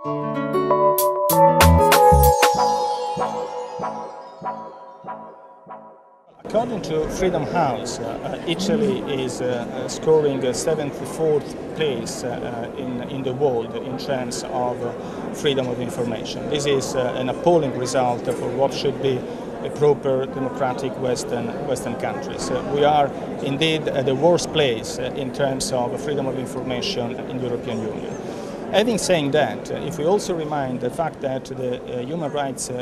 According to Freedom House, Italy is scoring 74th place in the world in terms of freedom of information. This is an appalling result for what should be a proper democratic Western countries. We are indeed at the worst place in terms of freedom of information in the European Union. Having said that, if we also remind the fact that the Human Rights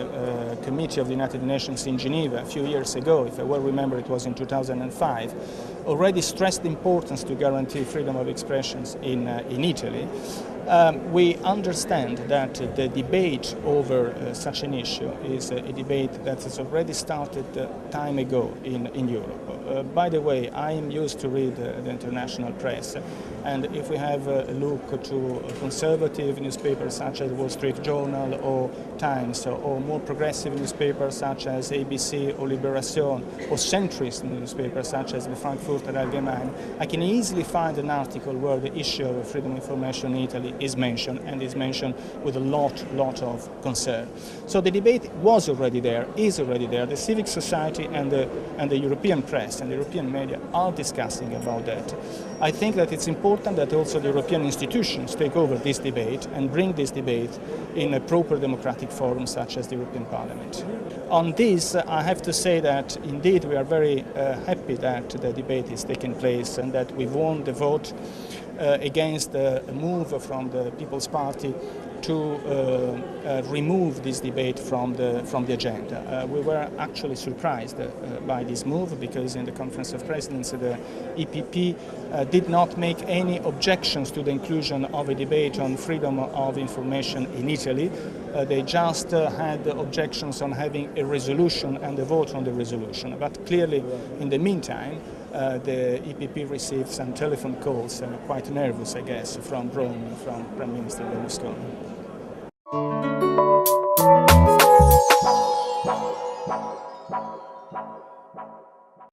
Committee of the United Nations in Geneva a few years ago, if I well remember it was in 2005, already stressed the importance to guarantee freedom of expression in Italy, we understand that the debate over such an issue is a debate that has already started time ago in Europe. By the way, I am used to read the international press, and if we have a look to conservative newspapers such as Wall Street Journal or Times, or more progressive newspapers such as ABC or Libération, or centrist newspapers such as the Frankfurter Allgemeine, I can easily find an article where the issue of freedom of information in Italy is mentioned, and is mentioned with a lot of concern. So the debate was already there, is already there. The civic society and the European press and the European media are discussing about that. I think that it's important that also the European institutions take over this debate and bring this debate in a proper democratic forum such as the European Parliament. On this, I have to say that indeed we are very happy that the debate is taking place and that we won the vote against a move from the People's Party to remove this debate from the agenda. We were actually surprised by this move, because in the Conference of Presidents the EPP did not make any objections to the inclusion of a debate on freedom of information in Italy. They just had objections on having a resolution and a vote on the resolution. But clearly, in the meantime, the EPP received some telephone calls, quite nervous, I guess, from Rome, from Prime Minister Berlusconi.